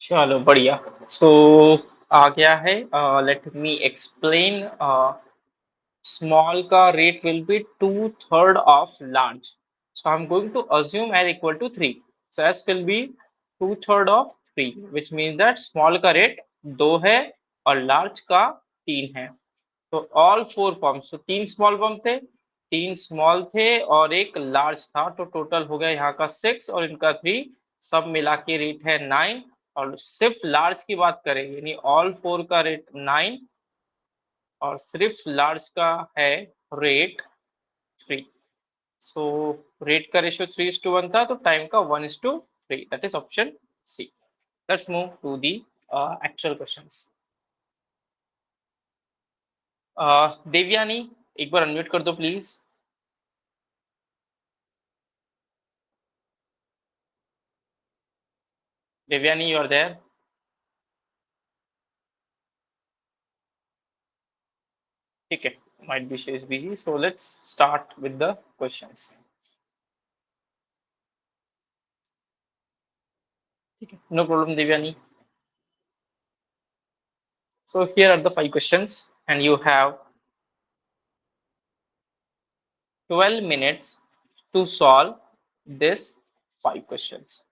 चलो बढ़िया। सो आ गया है। Let me explain. Small का rate will be two-third of large. So I'm going to assume L equal to 3. So S will be two-third of 3, which means that small का rate 2 है और large का 3 है। तो ऑल फोर पम्प्स, तो तीन small pump थे, तीन स्मॉल थे और एक लार्ज था, तो टोटल हो गया यहाँ का 6 और इनका 3, सब मिला के रेट है 9। और सिर्फ लार्ज की बात करें यानी ऑल फोर का रेट 9 और सिर्फ लार्ज का है रेट 3। सो रेट का रेशियो 3:1 था, तो टाइम का 1:3, that is option C. Let's move to the actual questions. Devyani, एक बार अनम्यूट कर दो please. Devyani, you are there? ठीक है, might be she is busy, so let's start with the questions. ठीक है, no problem Devyani. So here are the 5 questions and you have 12 minutes to solve this 5 questions.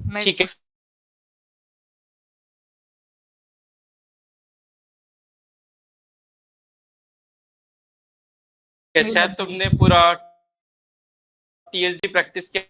मैं ठीक है। उस कैसा है, तुमने पूरा टीएसडी प्रैक्टिस किया?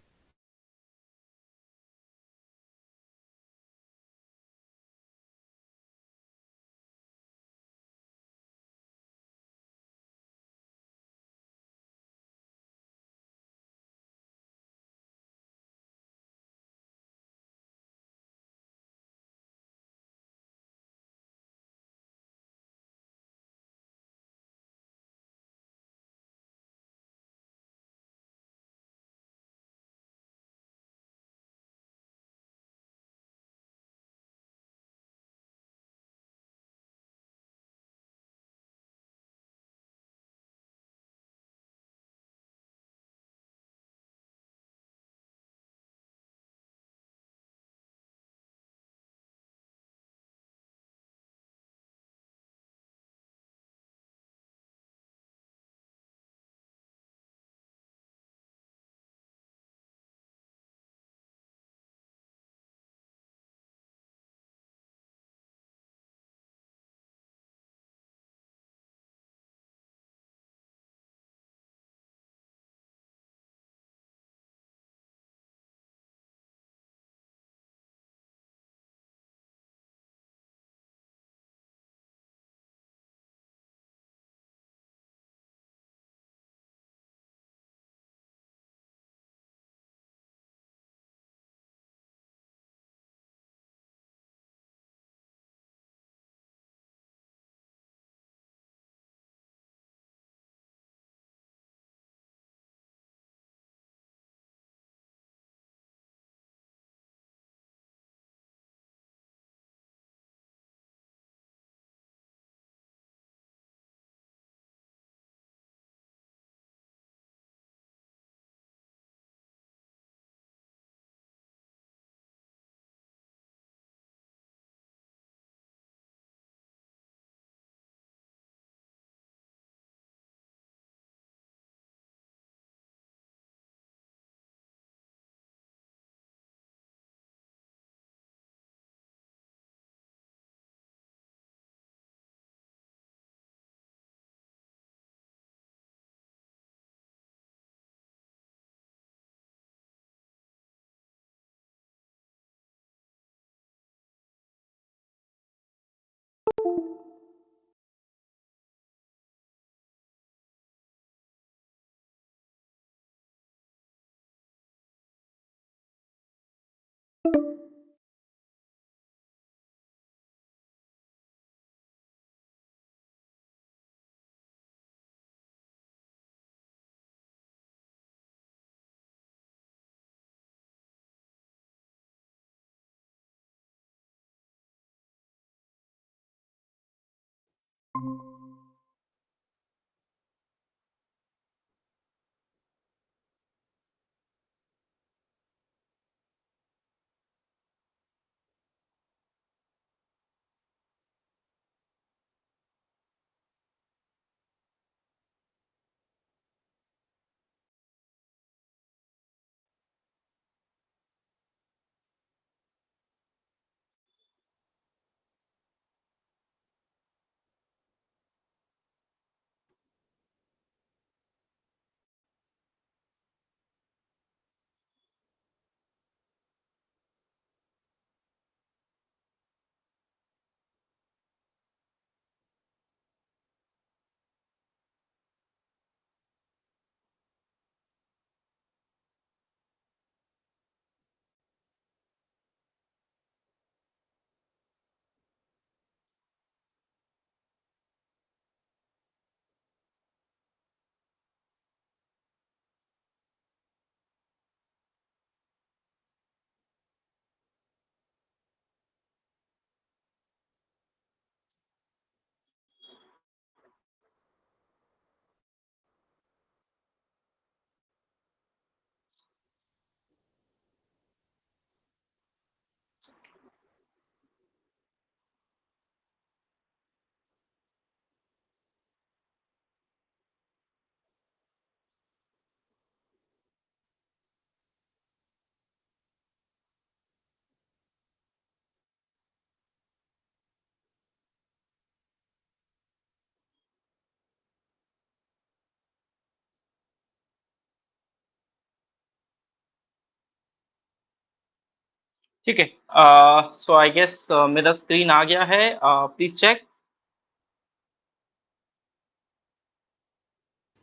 ठीक है। सो आई गेस मेरा स्क्रीन आ गया है, प्लीज चेक।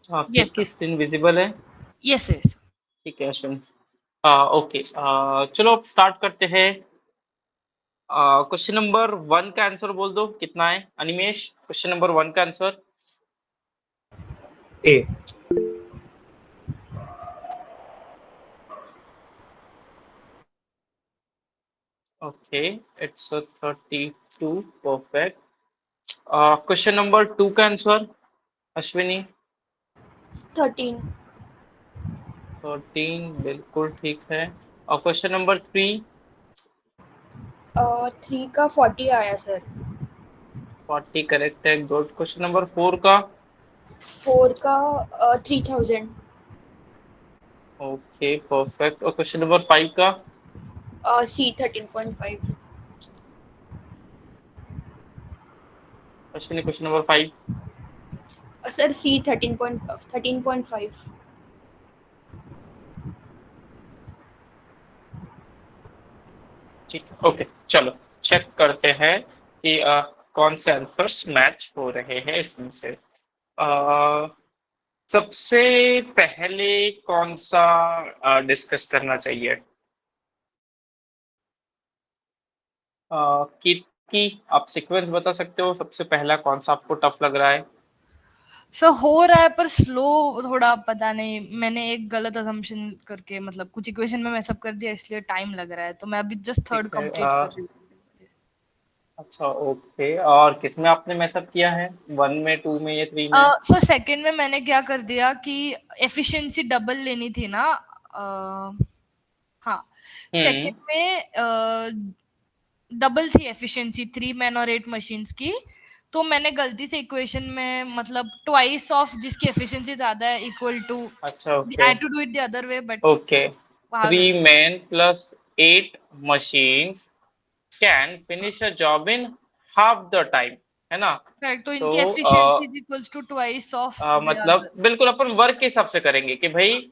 यस किसकी स्क्रीन विजिबल है? Yes yes. ठीक है अश्विन। ओके, चलो अब स्टार्ट करते हैं। क्वेश्चन नंबर वन का आंसर बोल दो, कितना है अनिमेश? क्वेश्चन नंबर वन का answer. A. Okay, it's 32, perfect. Question number two का आंसर अश्विनी। 13। 13 बिल्कुल ठीक है। और क्वेश्चन नंबर थ्री। 3 का 40 आया सर। 40 करेक्ट है, गुड। क्वेश्चन नंबर फोर का। 4 का 3000। Okay perfect. और क्वेश्चन नंबर फाइव का। C 13.5। Ashwini question number five. Sir C 13.5। ठीक है, ओके चलो चेक करते हैं कि कौन से आंसर्स मैच हो रहे हैं इसमें से। सबसे पहले कौन सा डिस्कस करना चाहिए? की आप सीक्वेंस बता सकते हो, सबसे पहला कौन सा आपको टफ लग रहा है? सर हो रहा है पर स्लो थोड़ा, पता नहीं, मैंने एक गलत असम्पशन करके मतलब कुछ इक्वेशन में मैसअप कर दिया, इसलिए टाइम लग रहा है, तो मैं अभी जस्ट ठीक थर्ड है। कंप्लीट कर रही हूँ। अच्छा ओके, और किसमें आपने मैसअप किया है? वन में, टू में या थ्री में? सर सेकंड में मैंने क्या कर दिया कि एफिशिएंसी डबल लेनी थी ना। हाँ, हम्म। सेकंड में डबल थी एफिशिएंसी 3 मैन और 8 मशीन्स की। तो मैंने गलती से इक्वेशन में मतलब ट्वाइस ऑफ जिसकी एफिशिएंसी ज्यादा है इक्वल टू, अच्छा I okay. Had to do it the other way, but okay, वहां थ्री गलती। Man plus eight machines can finish a job in half the time, है ना? करेक्ट, तो सो इनकी efficiency is equals to twice of the मतलब other. बिल्कुल अपन work के हिसाब से करेंगे कि भाई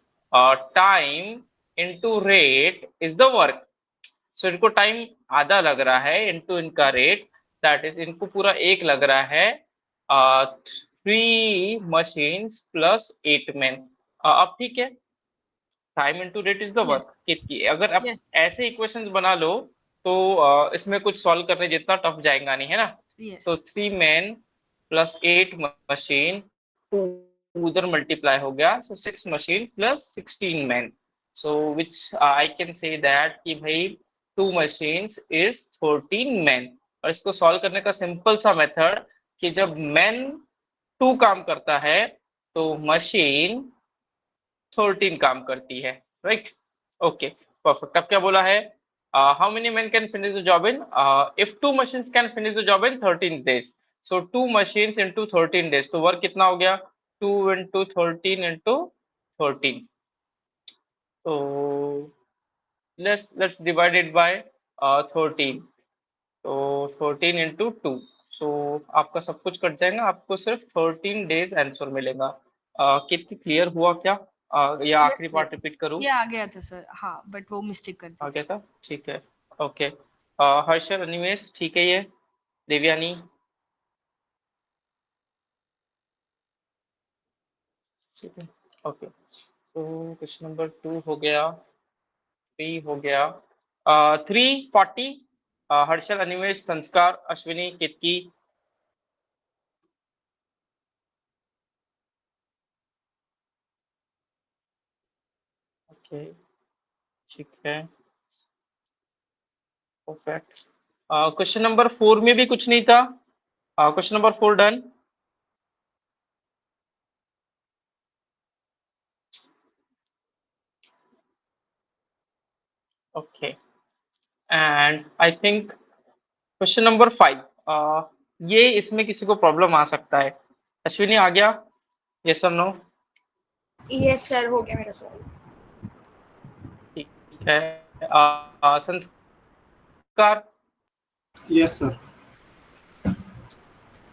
time into rate is the work. So इनको टाइम आधा लग रहा है इनटू इनका रेट, दैट इज इनको पूरा एक लग रहा है। Three machines plus eight man. अब ठीक है, time into rate is the yes work की अगर आप यस ऐसे इक्वेशंस बना लो तो इसमें कुछ सॉल्व करने जितना टफ जाएगा नहीं, है ना? Yes so three man plus eight machine, two उधर मल्टीप्लाई हो गया, so six machine plus 16 man. So which I can say that कि भाई टू मशीन्स इज 14 मैन। और इसको सॉल्व करने का सिंपल सा मेथड कि जब मैन टू काम करता है तो मशीन 13 काम करती है, राइट? Okay perfect. अब क्या बोला है? How many man can finish the job in, if two machines can finish the job in 13 days. So two machines into 13 days, तो वर्क कितना हो गया? 2 इंटू 13 इंटू 13। तो लेट्स डिवाइड इट बाय 13। तो 13 इंटू 2। सो आपका सब कुछ कट जाएगा, आपको सिर्फ 13 डेज आंसर मिलेगा। कितनी क्लियर हुआ क्या? या यस आखिरी यस, पार्ट रिपीट करूँ? ये आ गया था सर, हाँ, बट वो मिस्टेक कर दी आ गया थी। था, ठीक है। ओके, हर्षल, अनिमेश, ठीक है ये? देवयानी? ठीक है, ओके। तो क्वेश्चन नंबर टू हो गया, थ्री हो गया, 340। हर्षल, अनिमेश, संस्कार, अश्विनी, कितकी? ओके ठीक है, परफेक्ट। क्वेश्चन नंबर फोर में भी कुछ नहीं था। Question number four done. Okay, and I think question number five, ये इसमें किसी को प्रॉब्लम आ सकता है। अश्विनी आ गया? यस और नो? यस सर, हो गया मेरा सवाल। ठीक है। संस्कार? Yes sir.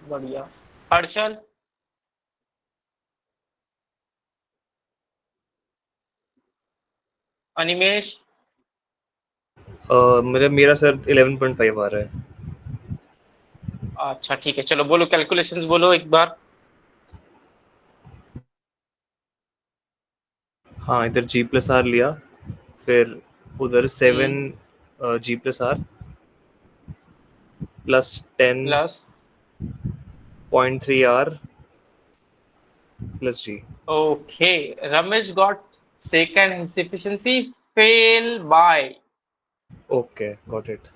बढ़िया। हर्षल? अनिमेश? मेरा मेरा सर 11.5 आ रहा है। अच्छा ठीक है, चलो बोलो कैलकुलेशंस बोलो एक बार। हाँ, इधर जी प्लस आर लिया, फिर उधर 7 हम्म। G plus R plus 10.3 plus. R plus G. Okay, Ramesh got second insufficiency fail by. Okay, got it.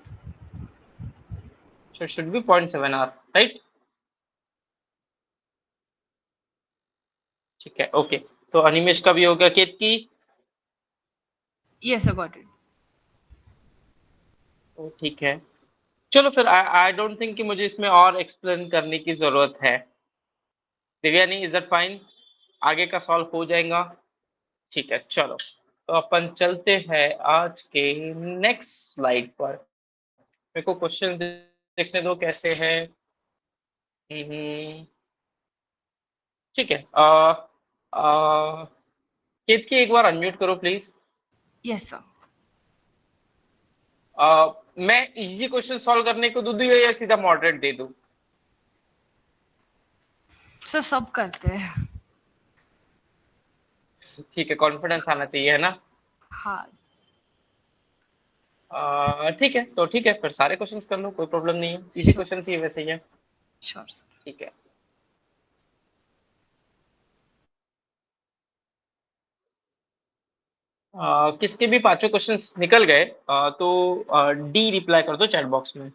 So it should be 0.7 R, right? ठीक है, ओके। तो अनिमेश का भी हो गया, केत की। Yes, I got it. तो ठीक है, चलो फिर आई आई डोंट थिंक कि मुझे इसमें और एक्सप्लेन करने की जरूरत है। Divyani, is that fine? आगे का सॉल्व हो जाएगा। ठीक है, चलो तो अपन चलते हैं आज के नेक्स्ट स्लाइड पर। मेरे को क्वेश्चन देखने दो कैसे है। ठीक है। केत की एक बार अनम्यूट करो प्लीज। Yes, sir. मैं इजी क्वेश्चन सॉल्व करने को दूं या सीधा मॉडरेट दे दूं? सर सब करते हैं। ठीक है, कॉन्फिडेंस आना चाहिए, है ना? हाँ। ठीक है, तो ठीक है फिर सारे क्वेश्चंस कर लो, कोई प्रॉब्लम नहीं है, इजी Sure. क्वेश्चन ही है वैसे ही है। Sure, sir. ठीक है। किसके भी पांचों क्वेश्चंस निकल गए तो डी रिप्लाई कर दो चैट बॉक्स में।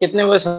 कितने बजे?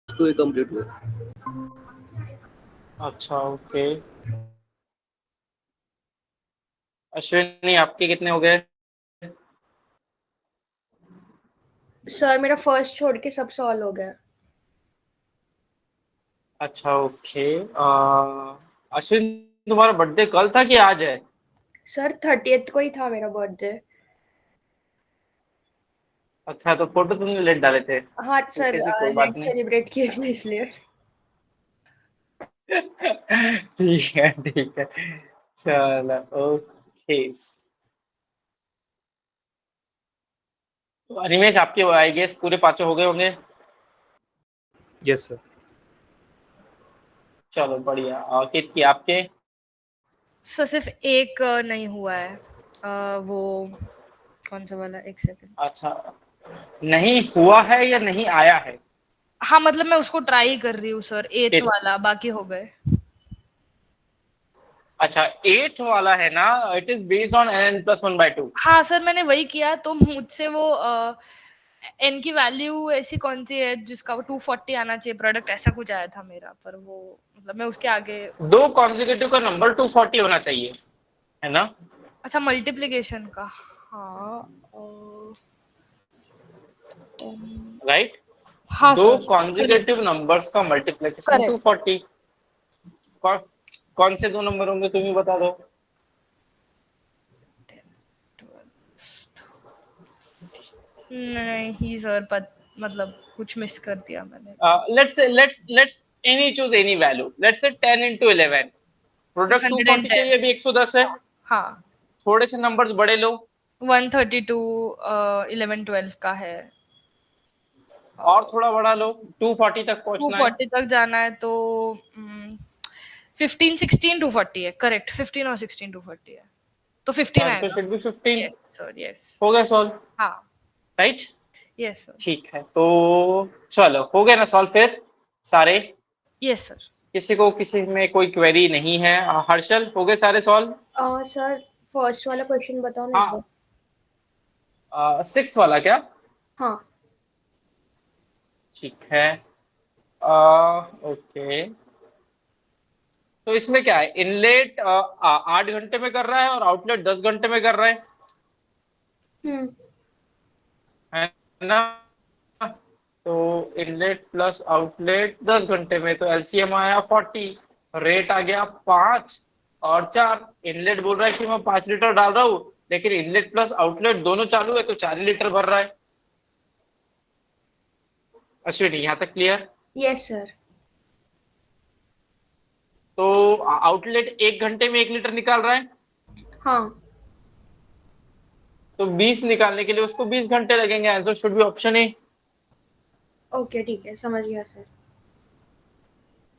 तो ये कंप्लीट हुआ। अच्छा, ओके। अश्विनी, आपके कितने हो गए? सर मेरा फर्स्ट छोड़ के सब सॉल्व हो गया। अच्छा, ओके। अश्विन, तुम्हारा बर्थडे कल था कि आज है? सर 30th को ही था मेरा बर्थडे। अच्छा, तो फोटो तुमने लेट डाले थे। हाँ सर, ओके जी, कोई बात लेट नहीं। सेलिब्रेट किया था इसलिए। ठीक है, ठीक है। चलो, ओके। रिमेश, आपके आई गेस पूरे पांचों हो गए होंगे। Yes sir. चलो, बढ़िया। और कित की आपके? सर सिर्फ एक नहीं हुआ है। वो कौन सा वाला, एक सेकंड। अच्छा, नहीं हुआ है या नहीं आया है? हाँ मतलब मैं उसको ट्राई कर रही हूँ सर, 8th कित वाला बाकी हो गए। अच्छा, 8 वाला है ना? It is based on n+1/2। हाँ सर मैंने वही किया, तो मुझसे वो एन की वैल्यू ऐसी कौन सी है जिसका वो 240 आना चाहिए प्रोडक्ट, ऐसा कुछ आया था मेरा, पर वो मतलब मैं उसके आगे। दो कॉन्जिक्यूटिव का नंबर 240 होना चाहिए, है ना? अच्छा मल्टीप्लिकेशन का, हाँ राइट। हाँ दो सर करेक्ट कॉन्जिक्यूटिव नंबर्स का मल्टीप्लिकेशन करेक्ट। 240। कौन कौन से दो नंबर होंगे, तुम ही बता दो। नहीं सर मतलब कुछ मिस कर दिया मैंने। Let's any choose any value. Let's say 10 into 11। Product 240 110। चाहिए, अभी 110 है। हाँ थोड़े से नंबर्स बड़े लो। 132 11 12 का है। और थोड़ा बड़ा लो, 240 तक पहुंचना है। 240 तक जाना है तो 15 16 240 है, करेक्ट। 15 और 16 240 है, तो 15 आंसर आएगा। Should be 15। Yes sir yes. हो गया सॉल्व? हाँ राइट। Yes sir. ठीक है, तो चलो, हो गया ना सॉल्व फिर सारे? Yes sir. किसी में कोई क्वेरी नहीं है? हर्षल, हो गए सारे सॉल्व? सर फर्स्ट वाला क्वेश्चन बताओ ना एक बार। हाँ। 6 वाला क्या? हाँ ठीक है। ओके। तो इसमें क्या है, इनलेट 8 घंटे में कर रहा है और आउटलेट 10 घंटे में कर रहा हम्म है ना? तो इनलेट प्लस आउटलेट 10 घंटे में, तो एलसीएम आया 40, रेट आ गया 5 और 4। इनलेट बोल रहा है कि मैं 5 लीटर डाल रहा हूँ, लेकिन इनलेट प्लस आउटलेट दोनों चालू है तो 4 लीटर भर रहा है। अश्विनी, यहाँ तक क्लियर? Yes sir. तो आउटलेट 1 घंटे में 1 लीटर निकाल रहा है, हाँ। तो 20 निकालने के लिए उसको 20 घंटे लगेंगे। Answer should be option A. Okay ठीक है, समझ गया सर।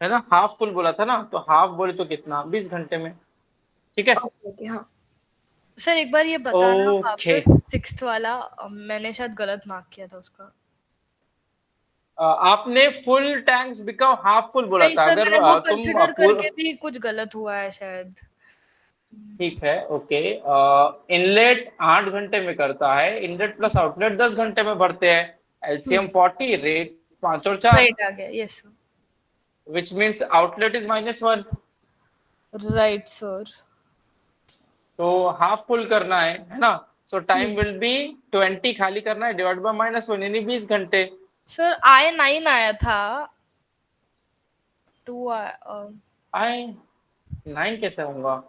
है ना, हाफ फुल बोला था ना, तो हाफ बोले तो कितना, 20 घंटे में। ठीक है। ओके ओके हाँ। सर एक बार ये बताना ओके। वापस, सिक्स्थ वाला मैंने शायद गलत मार्क किया था उसका। आपने full tanks become half full बोला नहीं था। सर, अगर मैंने वो तुम कंसिडर करके भी कुछ गलत हुआ है शायद। ठीक है, ओके। इनलेट 8 घंटे में करता है, इनलेट प्लस आउटलेट 10 घंटे में भरते हैं। एलसीएम 40, रेट 5 और 4, राइट आ गया, yes which means outlet is -1। Sir. Right sir. तो हाफ फुल करना है ना। सो टाइम विल बी 20 खाली करना है, डिवाइड बाय -1 यानी 20 घंटे। सर आई 9 आया था, 2 आए 9 कैसे होगा?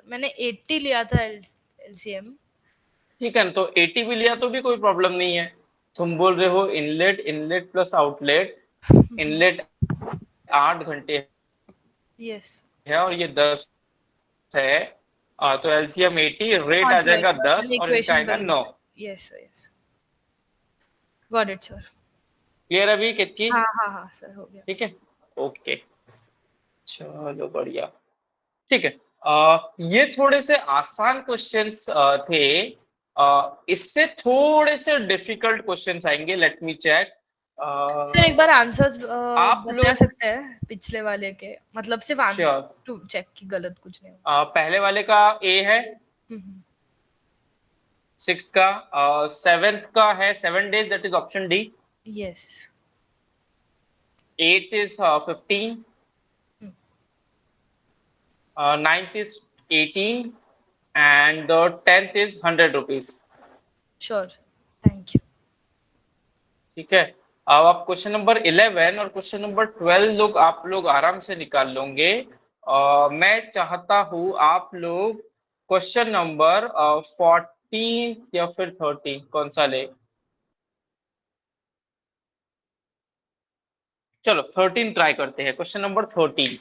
मैंने 80 लिया था एलसीएम। ठीक है, तो 80 भी लिया तो भी कोई प्रॉब्लम नहीं है। तुम बोल रहे हो inlet, inlet plus outlet, inlet 8 घंटे यस। है और ये 10 है। तो एलसीएम 80, रेट हाँ आ सर, जाएगा राइट, 10 मैंने और इनका इक्वेशन आएगा गलत। 9। Yes sir, yes, got it sir. Clear अभी कितकी? हाँ हाँ हाँ सर, हो गया। ठीक है, ओके, चलो बढ़िया। ठीक है, ये थोड़े से आसान क्वेश्चंस थे। इससे थोड़े से डिफिकल्ट क्वेश्चंस आएंगे, लेट मी चेक। सर एक बार आंसर्स आप बता लोग सकते हैं पिछले वाले के, मतलब सिर्फ श्योर, टू चेक की गलत कुछ नहीं पहले वाले का ए है, होगा। सिक्स का, सेवेंथ का है 7 days, that is option D. Yes. Eight is 15, ninth is 18, and the 10th is 100 rupees। Sure, thank you. ठीक है, अब आप क्वेश्चन नंबर 11 और क्वेश्चन नंबर 12 लोग आप लोग आराम से निकाल लोगे। मैं चाहता हूं आप लोग क्वेश्चन नंबर 14 या फिर 13, कौन सा ले? चलो 13 ट्राई करते हैं, क्वेश्चन नंबर 13।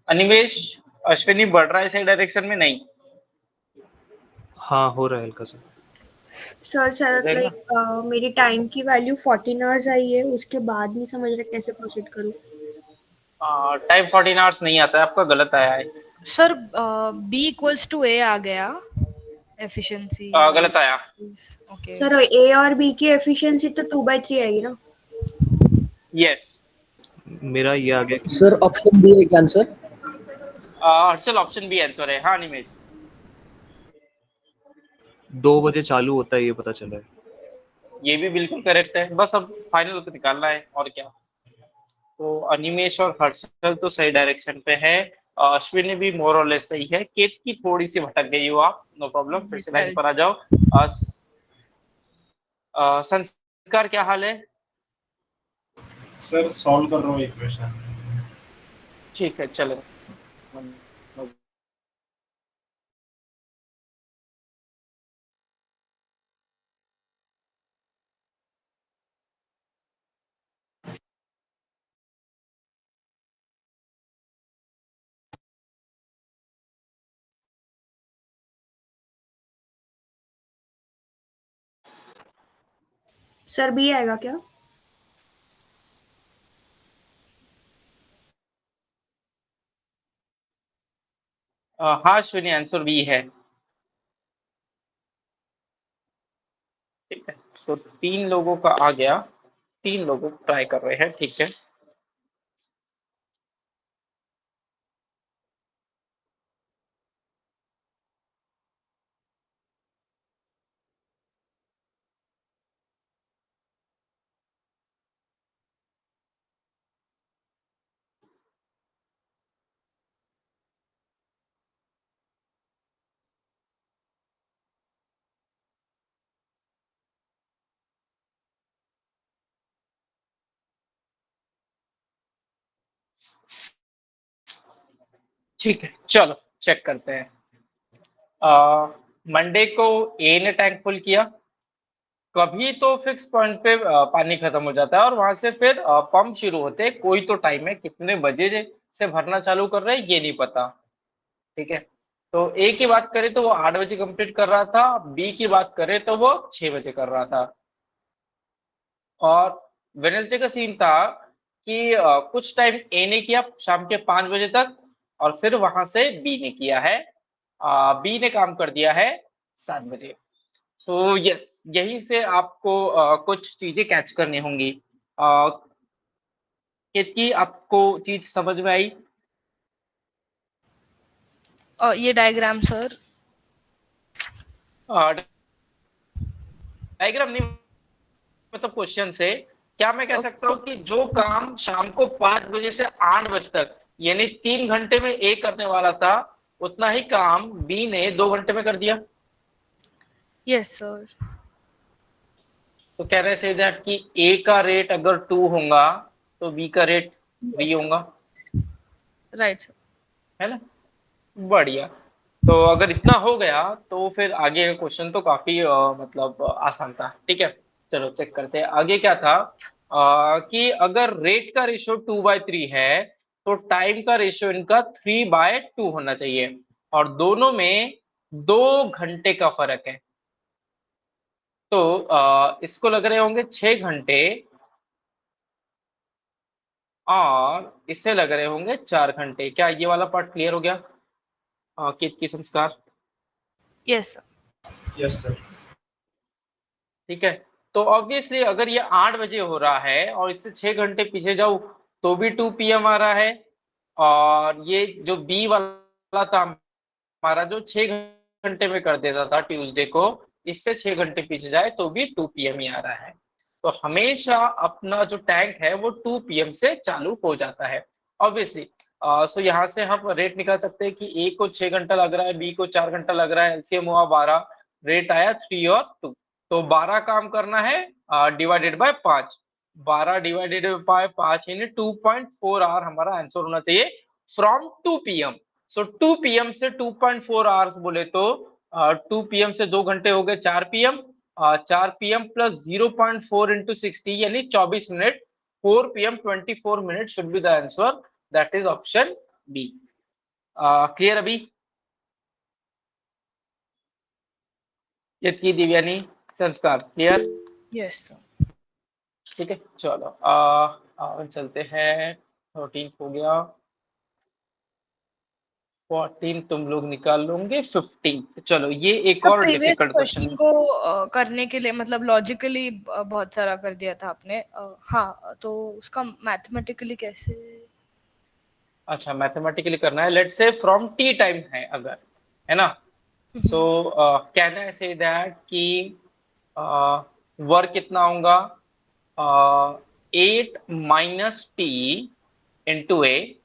अनिमेश, अश्विनी बढ़ रहा है सही डायरेक्शन में? नहीं हाँ हो रहा है हल्का सा। सर हो सर जाएगा। लाइक मेरी टाइम की वैल्यू 14 आवर्स आई है, उसके बाद नहीं समझ रहा कैसे प्रोसीड करूँ। टाइम 14 आवर्स नहीं आता है आपका, गलत आया है। सर बी इक्वल्स टू ए आ गया एफिशिएंसी। गलत आया। ओके। सर ए और बी की एफिशिएंसी तो 2/3 आएगी ना। यस। मेरा ये आ गया कि सर ऑप्शन बी है क्या answer? Harshal, option B answer है। हाँ निमेश, 2 बजे चालू होता है, ये पता चला है। ये भी बिल्कुल करेक्ट है। बस अब फाइनल निकालना है और क्या। तो अनिमेश और हर्षल तो सही डायरेक्शन पे है। अश्विनी भी मोर और लेस सही है। केत की थोड़ी सी भटक गई हो आप, नो प्रॉब्लम, फिर से लाइन पर आ जाओ। संस्कार क्या हाल है? सर सॉल्व कर रहा हूँ इक्वेशन। ठीक है चलो। सर बी आएगा क्या? हाँ अश्विनी, आंसर बी है। ठीक है, सो 3 लोगों का आ गया। 3 लोग ट्राई कर रहे हैं, ठीक है। ठीक है चलो चेक करते हैं। मंडे को ए ने टैंक फुल किया। कभी तो फिक्स पॉइंट पे पानी खत्म हो जाता है और वहां से फिर पंप शुरू होते हैं। कोई तो टाइम है, कितने बजे से भरना चालू कर रहे हैं ये नहीं पता। ठीक है, तो ए की बात करें तो वो 8 बजे कंप्लीट कर रहा था। बी की बात करें तो वो 6 बजे कर रहा था। और वेडनेसडे का सीन था कि कुछ टाइम ए ने किया शाम के 5 बजे तक, और फिर वहां से बी ने किया है। बी ने काम कर दिया है 7 बजे। सो यस, यहीं से आपको कुछ चीजें कैच करनी होंगी। कि आपको चीज समझ में आई? ये डायग्राम सर। डायग्राम नहीं, मतलब क्वेश्चन से क्या मैं कह सकता हूँ कि जो काम शाम को 5 बजे से 8 बजे तक, यानी 3 घंटे में ए करने वाला था, उतना ही काम बी ने 2 घंटे में कर दिया। Yes sir. तो कह रहे से दैट कि ए का रेट अगर 2 होगा तो बी का रेट 3 यस होगा, राइट सर। है ना? बढ़िया। तो अगर इतना हो गया तो फिर आगे का क्वेश्चन तो काफी मतलब आसान था। ठीक है, चलो चेक करते हैं आगे क्या था। कि अगर रेट का रेशियो 2/3 है तो टाइम का रेशियो इनका 3/2 होना चाहिए, और दोनों में 2 घंटे का फर्क है। तो इसको लग रहे होंगे 6 घंटे, और इसे लग रहे होंगे 4 घंटे। क्या ये वाला पार्ट क्लियर हो गया? की संस्कार? Yes sir. Yes sir. ठीक है, तो ऑब्वियसली अगर ये 8 बजे हो रहा है और इससे 6 घंटे पीछे जाऊं तो भी 2 PM आ रहा है। और ये जो बी वाला था हमारा, जो 6 घंटे में कर देता था ट्यूसडे को, इससे 6 घंटे पीछे जाए तो भी 2 PM ही आ रहा है। तो हमेशा अपना जो टैंक है वो 2 PM से चालू हो जाता है ऑब्वियसली। सो यहाँ से हम रेट निकाल सकते हैं कि ए को 6 घंटा लग रहा है, बी को 4 घंटा लग रहा है, एलसीएम हुआ 12, रेट आया 3 और 2। तो 12 काम करना है डिवाइडेड बाय 5। 12 डिवाइडेड बाय 5 यानी 2.4 आवर हमारा आंसर होना चाहिए फ्रॉम 2 PM। सो 2 PM से 2.4 आवर्स बोले तो 2 PM से 2 घंटे हो गए 4 PM। 4 PM प्लस 0.4 इंटू 60 यानी 24 minute. 4 p.m. 24 minutes should be the answer. That is option B. Clear अभी? यति दिव्यानी संस्कार क्लियर? Yes sir. ठीक है चलो चलते हैं। 13 हो गया, 14 तुम लोग निकाल लोगे, 15 चलो ये एक सर और प्रीवियस डिफिकल्ट क्वेश्चन क्वेश्चन। को करने के लिए मतलब लॉजिकली बहुत सारा कर दिया था आपने। हाँ तो उसका मैथमेटिकली कैसे? अच्छा मैथमेटिकली करना है, let's say from T time है अगर, है ना? So can I say that कि वर्क कितना होगा? 8 minus T into A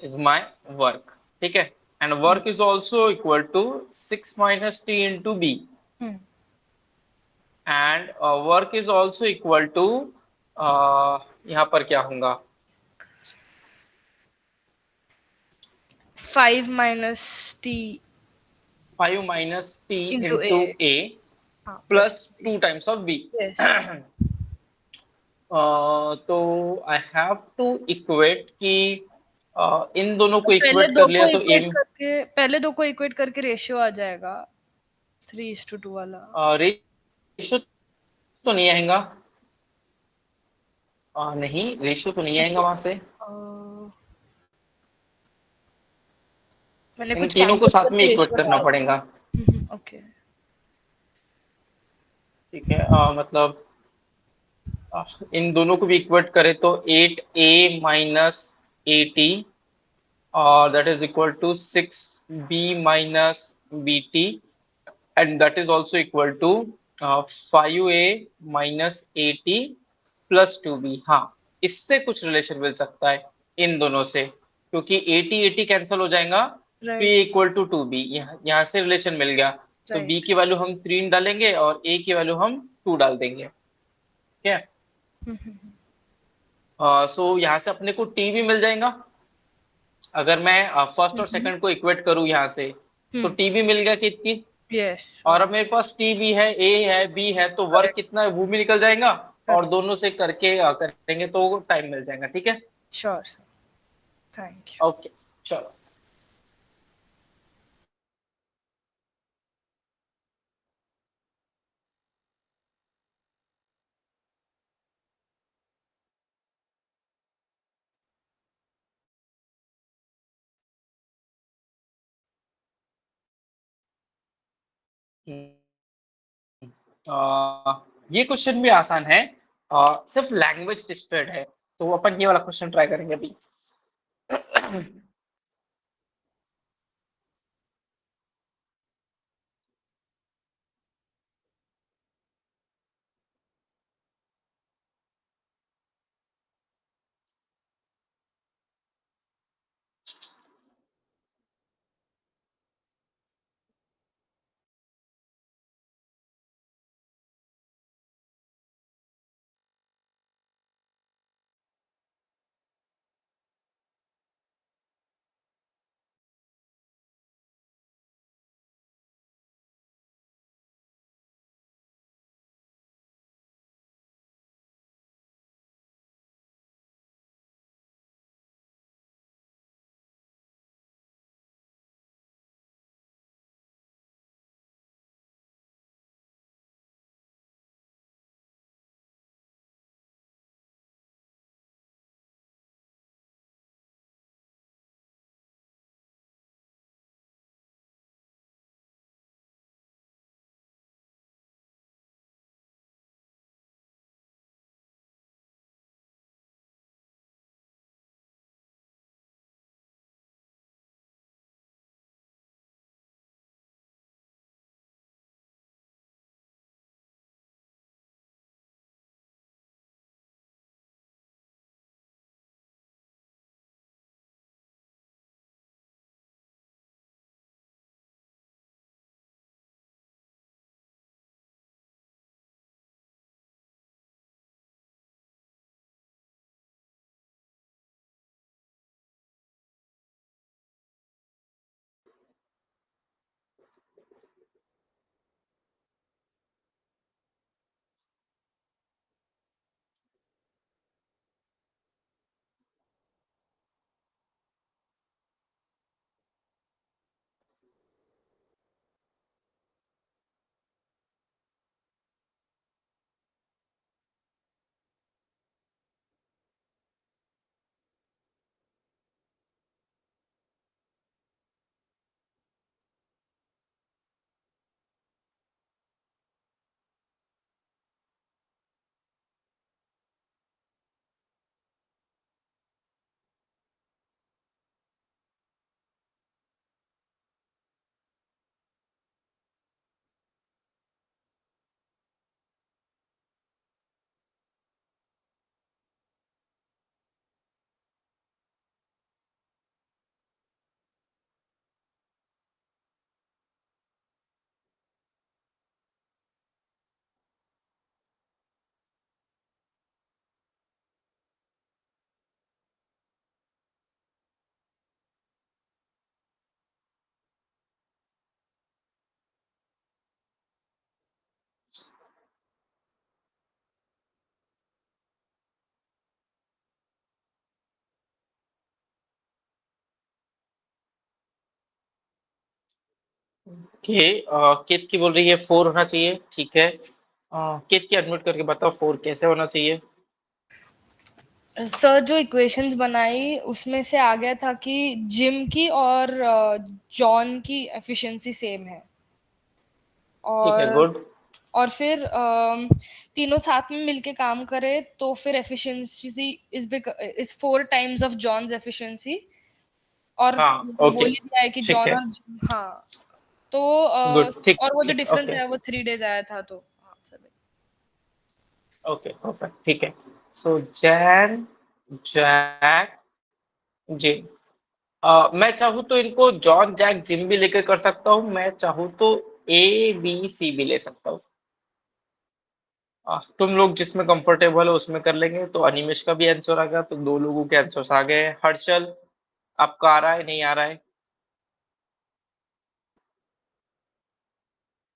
is my work, ठीक है? And work is also equal to 6 minus T into B, and work is also equal to यहाँ पर क्या होगा? 5 minus T 5 minus T into into A. A हाँ plus 2 times of B. Yes. तो I have to equate कि इन दोनों को पहले इक्वेट दो कर लिया को तो इक्वेट एम करके रेशियो आ जाएगा 3:2 वाला। रेशियो तो नहीं आएगा। नहीं रेशियो तो नहीं आएगा वहां से। मैंने इन कुछ तीनों को कैंसिल साथ में करके इक्वेट रेशियो करना डाल। पड़ेगा। ओके। ठीक है मतलब इन दोनों को भी इक्वेट करें तो 8a माइनस 80 और that is equal to 6b minus bt and that is also equal to 5a minus 80 plus 2b। हाँ इससे कुछ रिलेशन मिल सकता है इन दोनों से, क्योंकि 80 कैंसिल हो जाएगा, p right equal to 2b, यहाँ से रिलेशन मिल गया। तो b राइट। की वैल्यू हम 3 डालेंगे और a की वैल्यू हम 2 डाल देंगे, ठीक है? सो यहाँ से अपने को t भी मिल जाएगा। अगर मैं फर्स्ट और सेकंड को इक्वेट करूँ यहाँ से तो t भी मिल गया कितनी, यस। और अब मेरे पास टी भी है, ए है, बी है, तो वर्क करेक्ट कितना है वो भी निकल जाएगा, और करेक्ट। दोनों से करके करेंगे तो टाइम मिल जाएगा, ठीक है? Sure sir. Thank you. Okay चलो। ये क्वेश्चन भी आसान है, सिर्फ लैंग्वेज टेस्टेड है, तो अपन ये वाला क्वेश्चन ट्राई करेंगे अभी। ओके, कित की बोल रही है 4 होना चाहिए, ठीक है। कित की अनम्यूट करके बताओ 4 कैसे होना चाहिए। सर जो इक्वेशंस बनाई उसमें से आ गया था कि जिम की और जॉन की एफिशिएंसी सेम है। ठीक है, और गुड। और फिर तीनों साथ में मिलके काम करे तो फिर efficiency is 4 times of John's efficiency. और हाँ, बोल ओके, ही दिया है कि ठीक जॉन है, और हाँ। तो गुड, ठीक और वो जो ठीक, डिफरेंस ओके, है वो 3 डेज आया था तो हाँ सर। ओके, परफेक्ट, ठीक है। सो जैन, जैक, जिम। मैं चाहूँ तो इनको जॉन, जैक, जिम भी लेकर कर सकता हूँ, मैं चाहूँ तो ए बी सी भी ले सकता हूँ। तुम लोग जिसमें कंफर्टेबल हो उसमें कर लेंगे। तो अनिमेश का भी आंसर आ गया, तो 2 लोगों के आंसर्स आ गए। हर्षल, आपका आ रहा है, नहीं आ रहा है?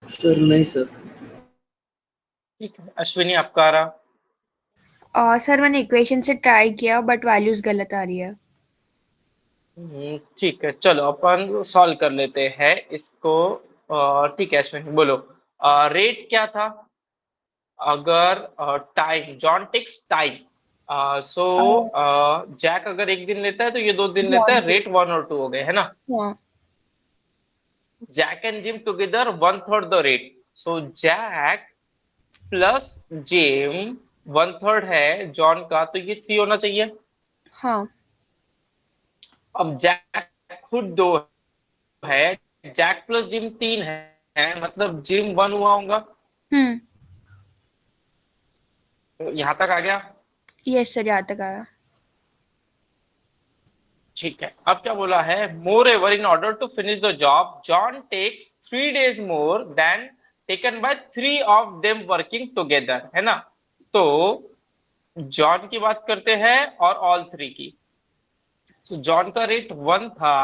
सर नहीं सर। ठीक है, अश्विनी आपका आ रहा? सर मैंने इक्वेशन से ट्राई किया बट वैल्यूज गलत आ रही है। ठीक है, चलो अपन सॉल्व कर लेते हैं इसको। ठीक है अश्विनी, बोलो। रेट क्या था? अगर टाइम, जॉन टेक्स टाइम, सो जैक अगर 1 दिन लेता है तो ये 2 दिन लेता है, रेट 1 और 2 हो गए, है ना? हाँ Jack and Jim together 1/3 the rate. So Jack plus Jim 1/3 है जॉन का, तो ये 3 होना चाहिए। हाँ। अब जैक खुद 2 है, जैक प्लस जिम 3 है, मतलब जिम 1 हुआ होगा। हम्म। तो यहाँ तक आ गया। यस सर, यहाँ तक आया। ठीक है, अब क्या बोला है? More ever in order to finish the job John takes 3 days more than taken by 3 of them working together, है ना? तो जॉन की बात करते हैं और ऑल 3 की। तो जॉन का रेट 1 था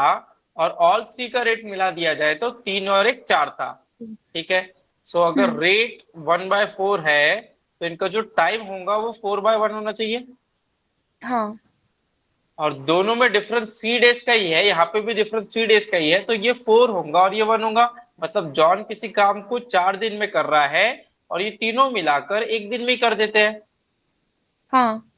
और ऑल 3 का रेट मिला दिया जाए तो 3 और 1 4 था। ठीक है। सो अगर हम्म। रेट 1/4 है तो इनका जो टाइम होगा वो 4/1 होना चाहिए। हाँ। और दोनों में डिफरेंस 3 days का ही है, यहाँ पे भी डिफरेंस 3 days का ही है, तो ये 4 होगा और ये 1 होगा। मतलब जॉन किसी काम को 4 दिन में कर रहा है और ये तीनों मिलाकर 1 दिन में ही कर देते हैं। हाँ।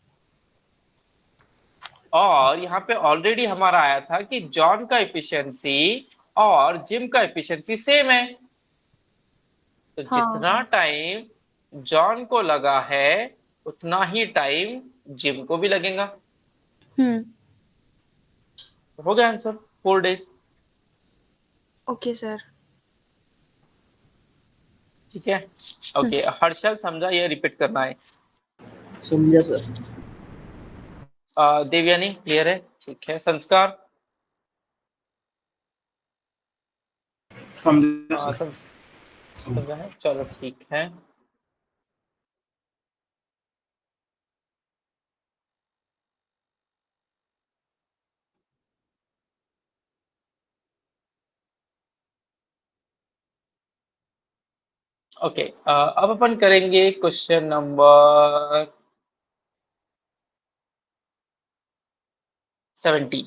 और यहाँ पे ऑलरेडी हमारा आया था कि जॉन का एफिशिएंसी और जिम का एफिशिएंसी सेम है। तो हाँ। जितना टाइम जॉन को लगा है उतना ही टाइम जिम को भी लगेगा। हम्म। हो गया आंसर, 4 days। Okay sir. ठीक है, ओके। हर्षल समझा, ये रिपीट करना है। समझा सर। देवयानी क्लियर है? ठीक है, संस्कार। समझा अ, सर। संस समझ समझा है, चलो ठीक है। ओके, अब अपन करेंगे क्वेश्चन नंबर 70।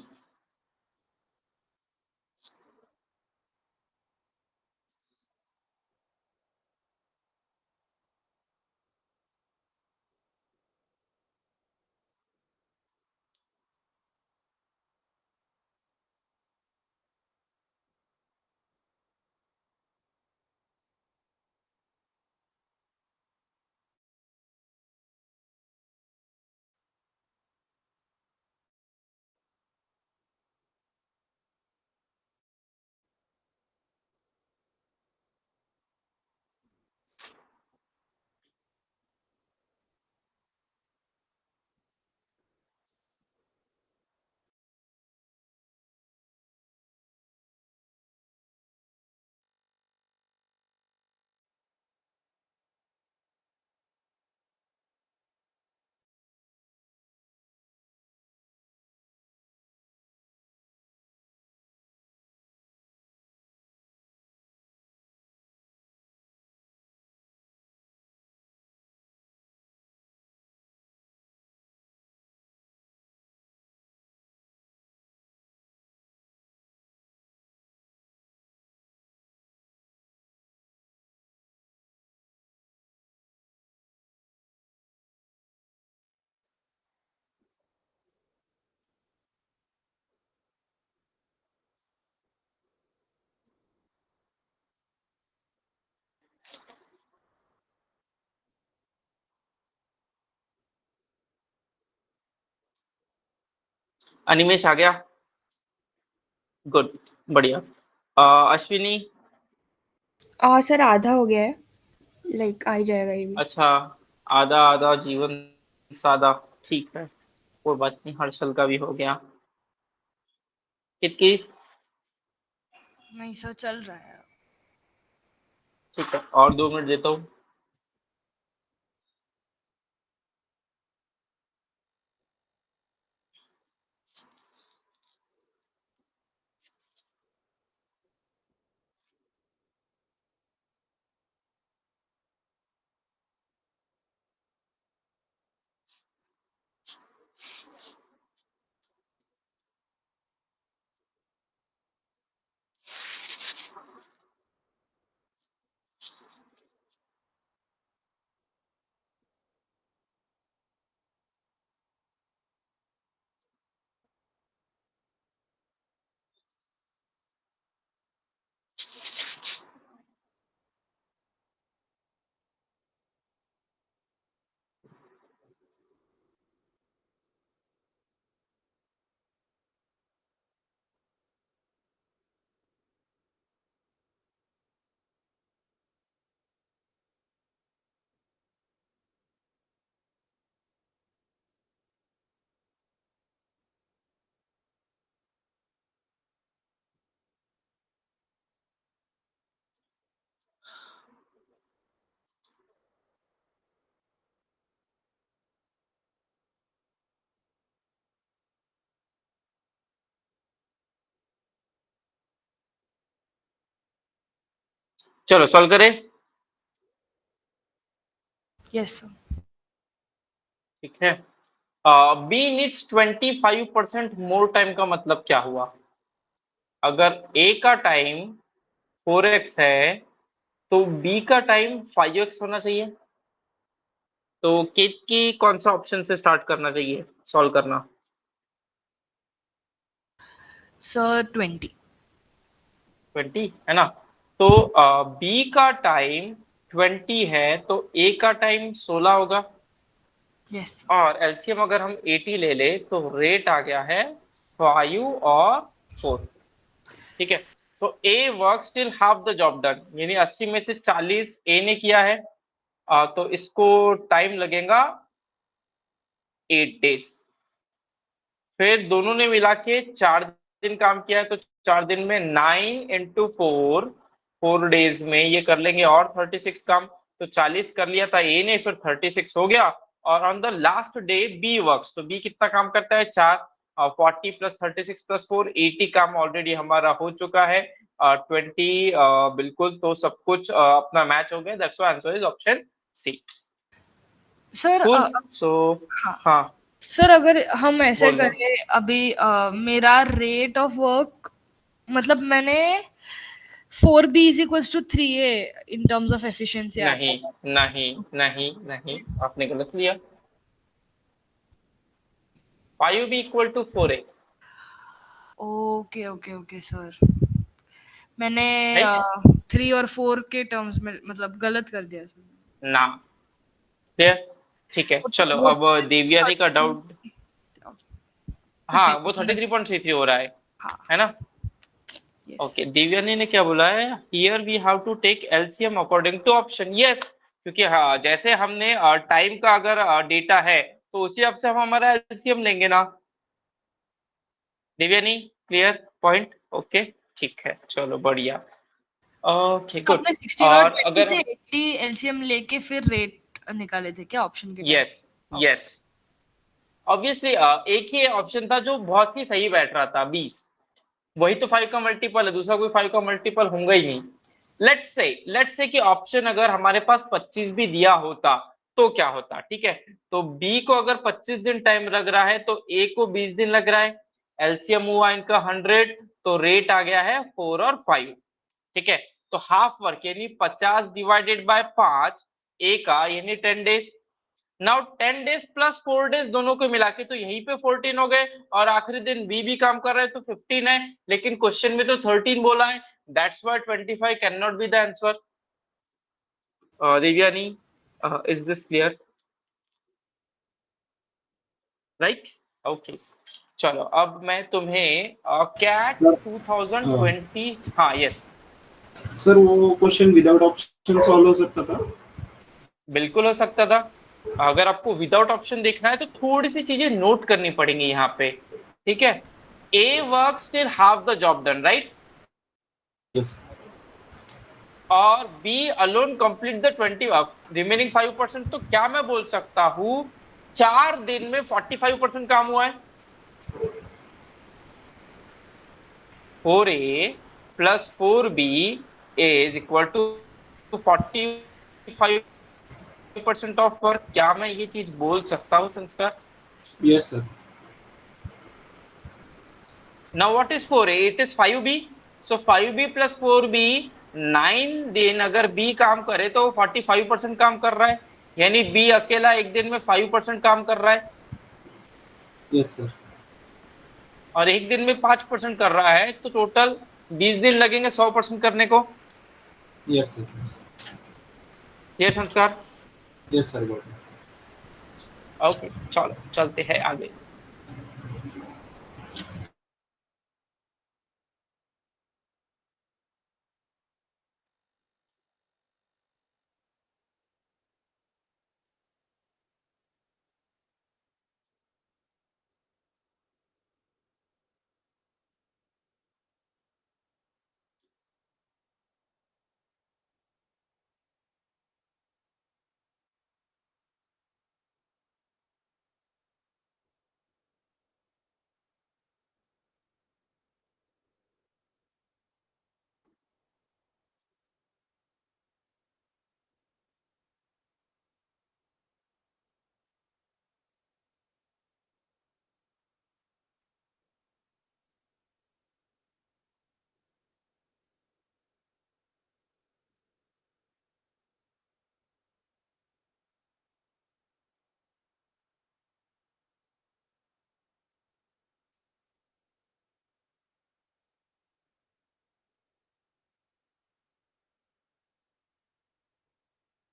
अनिमेश आ गया? गुड, बढ़िया। अश्विनी? सर आधा हो गया है, लाइक आ ही जाएगा ये भी। अच्छा, आधा आधा जीवन सादा, ठीक है, कोई बात नहीं, हर्षल का भी हो गया। कितकी? नहीं सर, चल रहा है। ठीक है, और 2 मिनट देता हूँ। चलो सॉल्व करें। Yes sir. ठीक है, बी नीड्स 25% मोर टाइम का मतलब क्या हुआ? अगर ए का टाइम 4x है तो बी का टाइम 5x होना चाहिए। तो किट की कौन सा ऑप्शन से स्टार्ट करना चाहिए सॉल्व करना? सर 20। 20 है ना? तो बी का टाइम 20 है तो ए का टाइम 16 होगा। Yes sir. और एलसीएम अगर हम 80 ले ले तो रेट आ गया है 5 और 4। ठीक है, तो A work still half the job done, यानी 80 में से 40 ए ने किया है। तो इसको टाइम लगेगा 8 डेज। फिर दोनों ने मिला के 4 दिन काम किया है तो 4 दिन में 9 × 4 4 डेज में ये कर लेंगे और 36 काम। तो 40 कर लिया था ए ने, फिर 36 हो गया। और on the last day B works, तो बी कितना काम करता है? 4। 40 + 36 + 4 80 काम ऑलरेडी हमारा हो चुका है। 20 बिल्कुल, तो सब कुछ अपना मैच हो गया। That's why answer is option C. Sir cool, so हाँ हाँ सर, अगर हम ऐसे बोल दो। करें अभी, मेरा रेट ऑफ वर्क, मतलब मैंने 4B is equals to 3A in terms of efficiency आता नहीं है। नहीं नहीं नहीं, आपने गलत लिया। 5B = 4A, okay okay okay sir, मैंने राइट 3 और 4 के टर्म्स में मतलब गलत कर दिया सर। ना? क्लियर? ठीक है, चलो वो अब तो फिर देवयानी का डाउट। कुछ हाँ, नहीं वो सर, समझ गया। 33.33 हो रहा हाँ है ना? यस। ओके, देवयानी ने क्या बोला है? Here we have to take LCM according to option. Yes, क्योंकि हाँ, जैसे हमने टाइम का अगर डेटा है तो उसी हिसाब से हम हमारा एलसीएम लेंगे ना। Devyani, clear point? ओके, ठीक है, चलो बढ़िया। ओके, तो गुड। आपने 16 और और 20 अगर से 80 एलसीएम लेके फिर रेट निकाले थे क्या ऑप्शन के time? Yes okay. Yes, obviously एक ही ऑप्शन था जो बहुत ही सही बैठ रहा था, 20। वही तो 5 का मल्टीपल है, दूसरा कोई 5 का मल्टीपल होगा ही नहीं। लेट्स से कि ऑप्शन अगर हमारे पास 25 भी दिया होता तो क्या होता? ठीक है, तो बी को अगर 25 दिन टाइम लग रहा है तो ए को 20 दिन लग रहा है। एलसीएम हुआ इनका 100, तो रेट आ गया है 4 और 5। ठीक है, तो हाफ वर्क यानी 50 डिवाइडेड बाय 5 ए का, यानी 10 days. Now 10 days plus 4 days दोनों को मिला के तो यहीं पे 14 हो गए। और आखिरी दिन बी भी काम कर रहे हैं तो 15 है, लेकिन क्वेश्चन में तो 13 बोला है। That's why 25 can not be the answer. Devyani, is this clear? Right? Okay, चलो अब मैं तुम्हें कैट सर 2020, हाँ यस, सर वो क्वेश्चन विदाउट ऑप्शन सॉल्व हो सकता था? बिल्कुल हो सकता था। अगर आपको विदाउट ऑप्शन देखना है तो थोड़ी सी चीजें नोट करनी पड़ेंगी यहाँ पे, ठीक है। A work still half the job done, right, yes. और B alone complete the 20 work remaining 5%। तो क्या मैं बोल सकता हूँ 4 दिन में 45% काम हुआ है। 4A + 4B is equal to 45% of work. क्या मैं ये चीज बोल सकता हूँ Sanskar? Yes sir. Now what is 4A? It is 5B. So 5B + 4B, 9 दिन अगर B काम करे तो 45% काम कर रहा है, यानी B अकेला एक दिन में 5% काम कर रहा है, यस सर। और एक दिन में 5% कर रहा है, तो टोटल 20 दिन लगेंगे 100% करने को। Yes sir. ये संस्कार। यस सर, गॉट ओके, चलो चलते हैं आगे।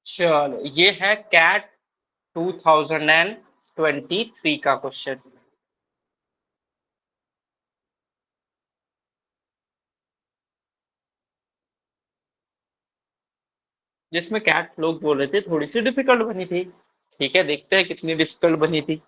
चलो ये है कैट 2023 का क्वेश्चन, जिसमें कैट लोग बोल रहे थे थोड़ी सी डिफिकल्ट बनी थी। ठीक है, देखते हैं कितनी डिफिकल्ट बनी थी।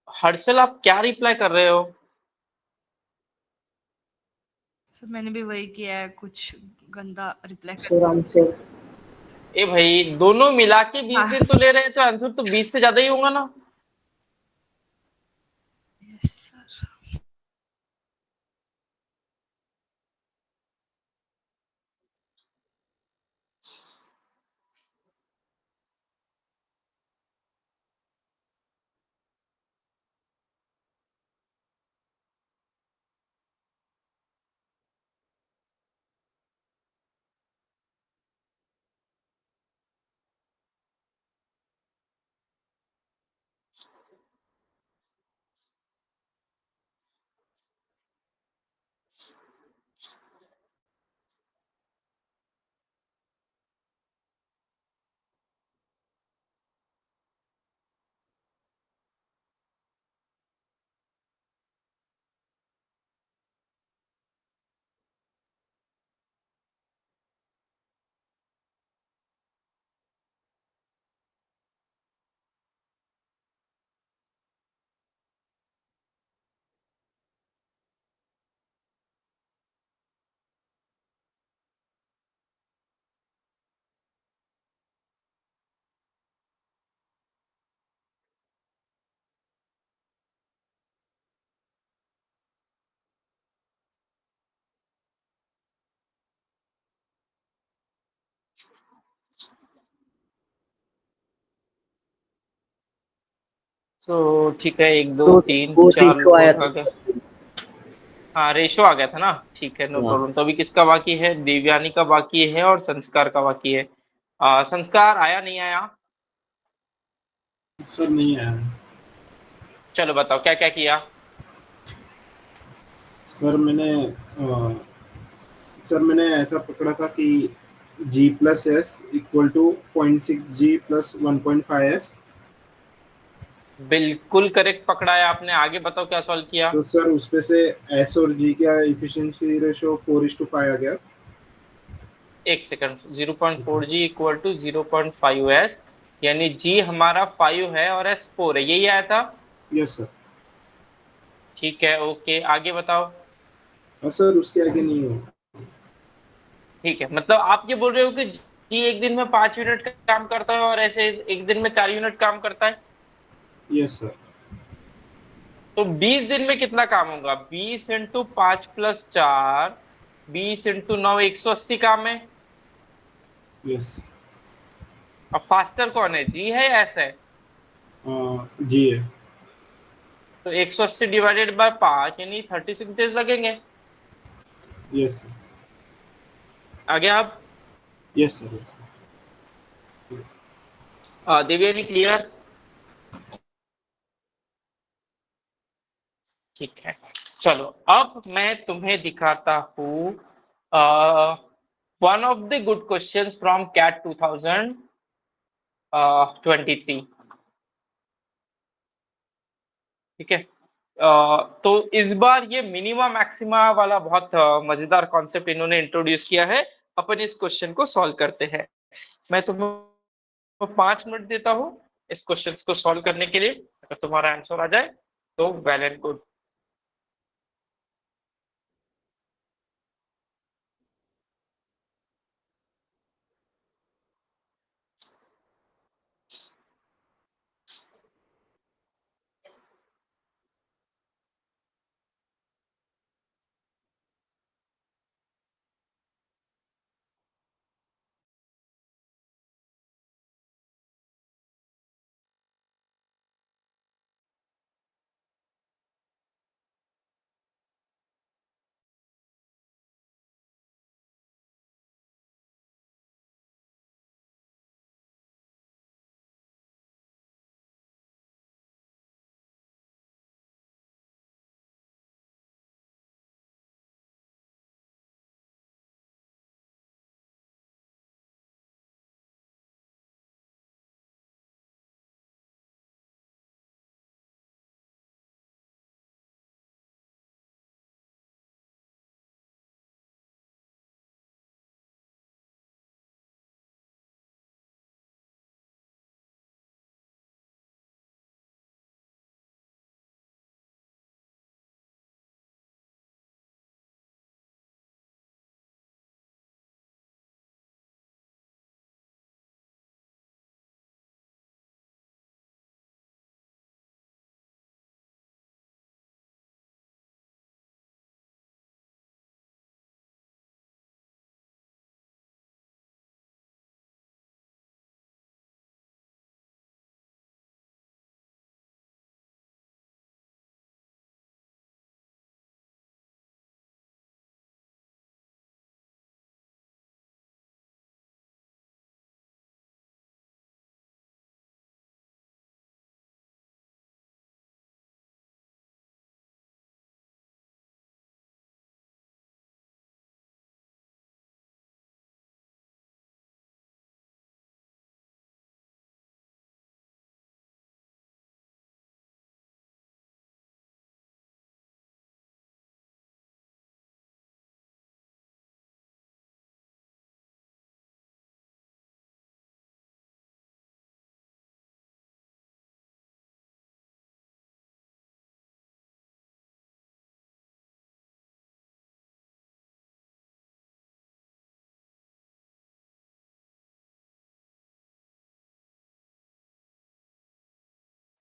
हर्षल, आप क्या रिप्लाई कर रहे हो? सर मैंने भी वही किया है, कुछ गंदा रिप्लाई कर। Sir answer. ए भाई, दोनों मिला के 20 दिन तो हाँ ले रहे हैं, तो आंसर तो 20 से ज्यादा ही होगा ना। Yes sir. सो ठीक है, 1 2 तो 3 वो 4 रेशो आया लोग था। आ गए। हाँ, रेशो आ गया था ना, ठीक है, नो हाँ प्रॉब्लम। तो अभी किसका बाकी है? देवयानी का बाकी है और संस्कार का बाकी है। संस्कार आया नहीं आया? सर नहीं आया। चलो बताओ क्या क्या किया। सर मैंने ऐसा पकड़ा था कि G plus S equal to 0.6 G plus 1.5 S. बिल्कुल करेक्ट पकड़ा है आपने। आगे बताओ क्या सॉल्व किया। तो सर उसपे से एस और जी का इफिशिएंसी रेशो 4:5 आ गया। एक second, 0.4 G equal to 0.5 s, यानी जी हमारा 5 है और एस 4 है, यही आया था। Yes sir. ठीक है, ओके, आगे बताओ। और सर उसके आगे नहीं हो। ठीक है, मतलब आप ये बोल रहे हो कि जी एक दिन में 5 यूनिट का काम करता है और ऐसे एक दिन में 4 यूनिट काम करता है। Yes sir. तो 20 दिन में कितना काम होगा? 20 × 5 + 4, 20 × 9, 180 काम है। यस। अब फास्टर कौन है, जी है या एस है? जी है। तो 180 डिवाइडेड बाय 5 यानी 36 डेज लगेंगे। Yes sir. आगे आप। Yes sir. दिव्या क्लियर? ठीक है, चलो अब मैं तुम्हें दिखाता हूँ one of the good questions from CAT 2023। ठीक है, तो इस बार ये मिनिमा मैक्सिमा वाला बहुत मजेदार कॉन्सेप्ट इन्होंने इंट्रोड्यूस किया है। अपन इस क्वेश्चन को सॉल्व करते हैं। मैं तुम्हें 5 मिनट देता हूँ इस क्वेश्चन को सॉल्व करने के लिए। अगर तुम्हारा आंसर आ जाए तो वेल एंड गुड।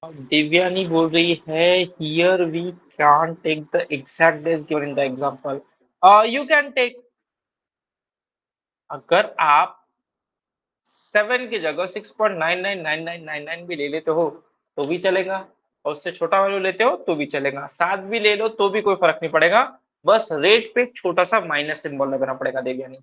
दिव्यानी बोल रही है here we can take the exact days given in the example. You can take, अगर आप 7 की जगह 6.999999 भी ले लेते हो तो भी चलेगा। और उससे छोटा वैल्यू लेते हो तो भी चलेगा, 7 भी ले लो तो भी कोई फर्क नहीं पड़ेगा, बस रेट पे एक छोटा सा माइनस सिंबल लगाना पड़ेगा देवयानी।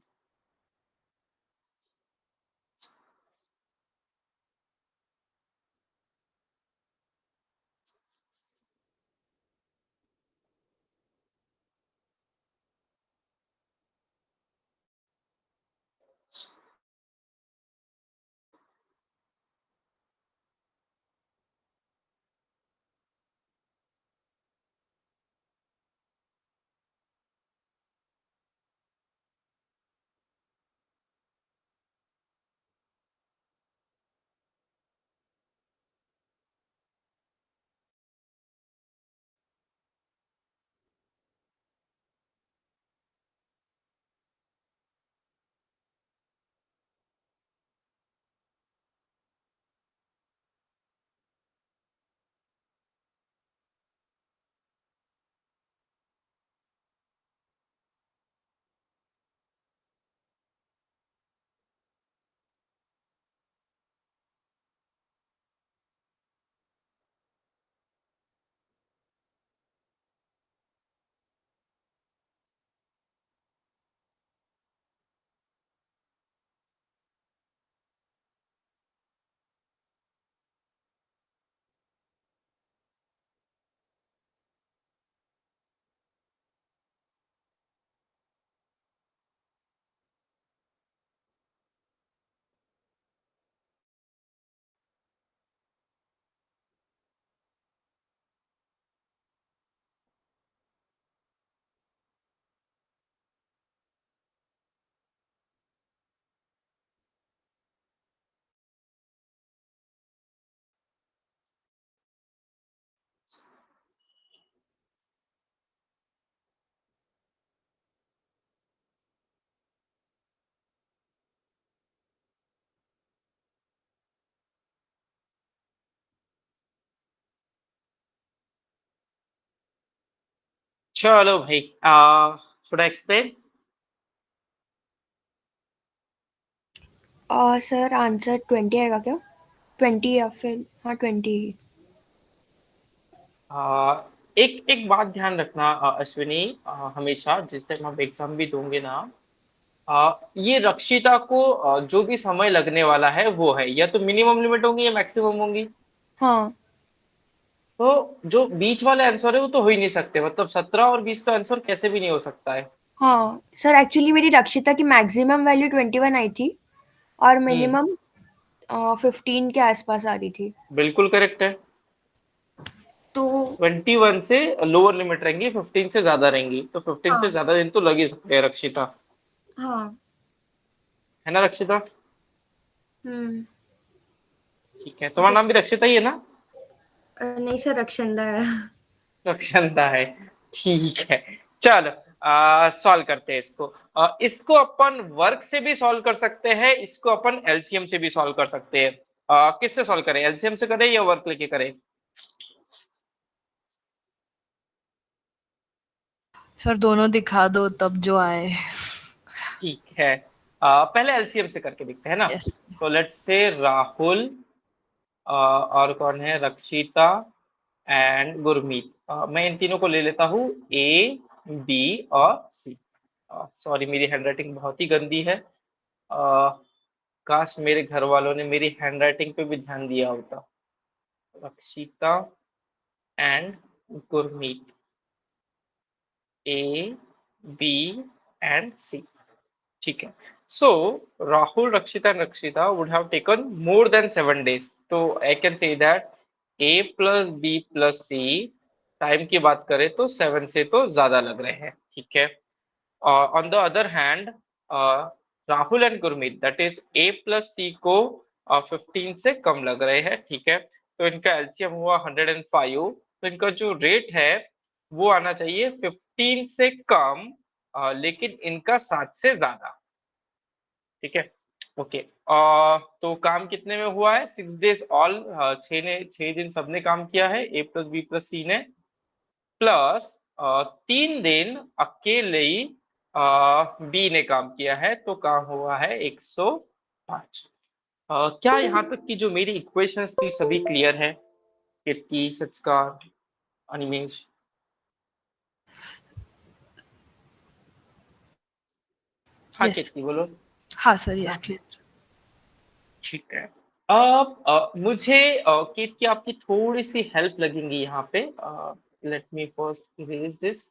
चलो भाई, should I explain? Sir answer 20 आएगा क्या? 20 या फिर हाँ 20 ही। एक एक बात ध्यान रखना अश्विनी, हमेशा जिस टाइम आप एग्जाम भी दोगे ना, ये रक्षिता को जो भी समय लगने वाला है वो है, या तो मिनिमम लिमिट होंगी या मैक्सिमम होंगी। हाँ तो जो बीच वाले आंसर है वो तो हो ही नहीं सकते, मतलब 17 और 20 का आंसर कैसे भी नहीं हो सकता है। हाँ सर, एक्चुअली मेरी रक्षिता की मैक्सिमम वैल्यू 21 आई थी और हम्म, मिनिमम 15 के आसपास आ रही थी। बिल्कुल करेक्ट है। तो 21 से लोअर लिमिट रहेंगी, 15 से ज्यादा रहेंगी, तो 15 से हाँ ज्यादा दिन तो लग ही सकते हैं रक्षिता, हाँ। है ना रक्षिता? हम्म। ठीक है, तुम्हारा तो नाम भी रक्षिता ही है ना? नहीं सर, रक्षंदा है। रक्षिता है, ठीक है। चलो, सॉल्व करते हैं इसको। इसको अपन वर्क से भी सॉल्व कर सकते हैं, इसको अपन एलसीएम से भी सॉल्व कर सकते हैं। किससे सॉल्व करें, एलसीएम से करें या वर्क लेके करें? सर दोनों दिखा दो तब जो आए। ठीक है, पहले एलसीएम से करके देखते हैं ना। Yes. So let's say Rahul, और कौन है, रक्षिता एंड गुरमीत। मैं इन तीनों को ले लेता हूँ, ए, बी और सी। सॉरी, मेरी हैंडराइटिंग बहुत ही गंदी है। अ, काश मेरे घर वालों ने मेरी हैंडराइटिंग पे भी ध्यान दिया होता। Rakshita and Gurmeet, A, B and C. ठीक है। So Rahul, Rakshita and Rakshita would have taken more than 7 days, तो I can say that A plus B plus C time की बात करें तो 7 से तो ज्यादा लग रहे हैं, ठीक है। On the other hand, Rahul and Gurmeet, that is A plus C को 15 से कम लग रहे हैं, ठीक है। तो इनका एलसीएम हुआ 105, तो इनका जो रेट है वो आना चाहिए 15 से कम, लेकिन इनका 7 से ज्यादा, ठीक है। ओके, तो काम कितने में हुआ है, 6 days ऑल, 6 दिन सबने काम किया है, ए प्लस बी प्लस सी ने, प्लस 3 दिन अकेले ही बी ने काम किया है, तो काम हुआ है 105। क्या यहाँ तक की जो मेरी इक्वेशंस थी सभी क्लियर है? केतकी, सत्कार, अनिमेश। हाँ यस केतकी बोलो। हाँ सर, है यस ना? क्लियर। ठीक है। अब मुझे केतकी आपकी थोड़ी सी हेल्प लगेंगी यहाँ पे। Let me first erase this.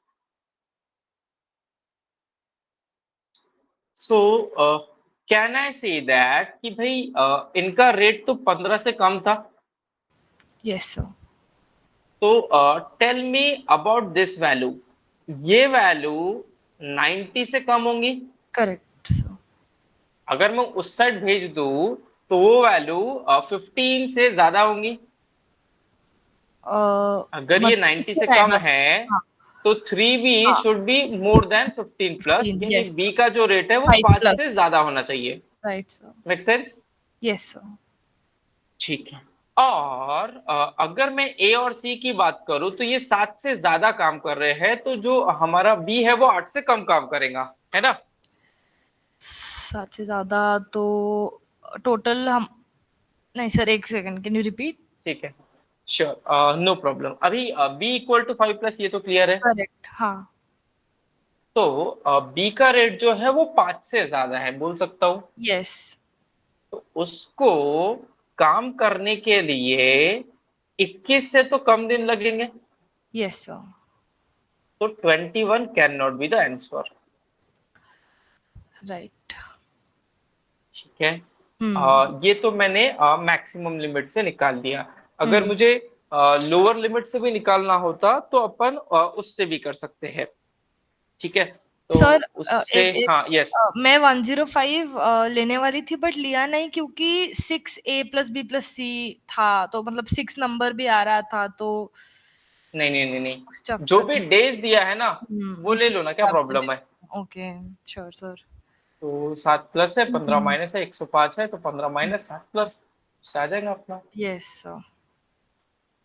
So can I say that कि भाई इनका रेट तो 15 से कम था, यस सर। तो tell me about this value. ये वैल्यू 90 से कम होंगी। Correct sir. अगर मैं उस साइड भेज दूं तो वो वैल्यू 15 से ज्यादा होंगी। अगर ये मतलब 90 से कितना कम आएगा है सर? हाँ तो 3b हाँ, should be more than 15 plus, 15, यानी यस b सर। का जो रेट है वो 5 5 से प्लस, ज्यादा होना चाहिए। Right sir. Make sense? Yes sir. ठीक है। और अगर मैं ए और सी की बात करूं तो ये 7 से ज्यादा काम कर रहे हैं, तो जो हमारा बी है वो 8 से कम काम करेगा, है ना? 7 से ज्यादा तो टोटल हम, नहीं सर, एक सेकंड, कैन यू रिपीट? ठीक है, श्योर, नो प्रॉब्लम। अभी बी इक्वल टू 5 प्लस, ये तो क्लियर है। करेक्ट हाँ। तो बी का रेट जो है वो 5 से ज्यादा है, बोल सकता हूँ। यस तो उसको काम करने के लिए 21 से तो कम दिन लगेंगे, यस सर। तो 21 can not be the answer. Right. ठीक है। ये तो मैंने मैक्सिमम लिमिट से निकाल दिया। अगर हम्म मुझे लोअर लिमिट से भी निकालना होता तो अपन उससे भी कर सकते हैं। ठीक है, तो सर, उससे हाँ, यस। मैं 105 लेने वाली थी बट लिया नहीं, क्योंकि 6a+b+c था, तो मतलब 6 नंबर भी आ रहा था, तो नहीं नहीं नहीं नहीं, उस जो चक्कर भी में। डेज दिया है ना वो ले उसी लो ना, क्या हिसाब से प्रॉब्लम है? Okay, sure sir. तो 7 प्लस है, 15 माइनस है, 105 है, तो 15 माइनस 7 प्लस आ जाएगा अपना, यस सर।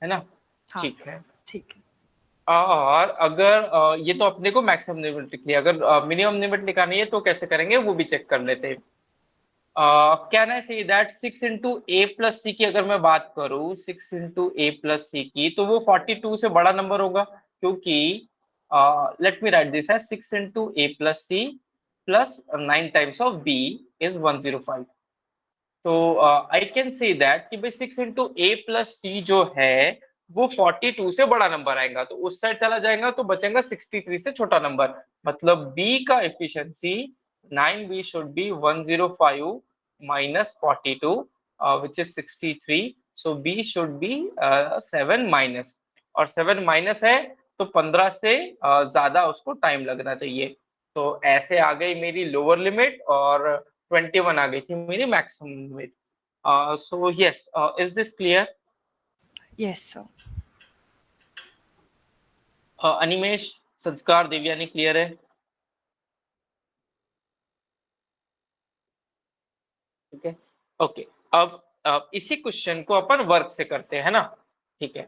है ना? हाँ ठीक सर, है। ठीक है। और अगर ये तो अपने को मैक्सिमम लिमिट लिख लिया, अगर मिनिमम लिमिट निकालनी है तो कैसे करेंगे वो भी चेक कर लेते हैं। Can I say that 6 into A plus C की अगर मैं बात करूं, 6 इंटू ए प्लस सी की, तो वो 42 से बड़ा नंबर होगा, क्योंकि लेट मी राइट दिस है 6 into A plus C plus 9 times of B is 105। तो आई कैन से दैट कि भाई 6 इंटू ए प्लस सी जो है वो 42 से बड़ा नंबर आएगा, तो उस साइड चला जाएगा तो बचेगा 63 से छोटा नंबर। मतलब बी का efficiency 9b should be 105 minus 42 which is 63। So B should be 7 minus, और 7 माइनस है तो 15 से ज्यादा उसको टाइम लगना चाहिए। तो ऐसे आ गई मेरी लोअर लिमिट और 21 आ गई थी मेरी maximum limit. So yes, is this clear? Yes sir. Animesh, संस्कार, देवयानी, क्लियर है? ठीक है, ओके। अब इसी क्वेश्चन को अपन वर्क से करते हैं ना। ठीक है,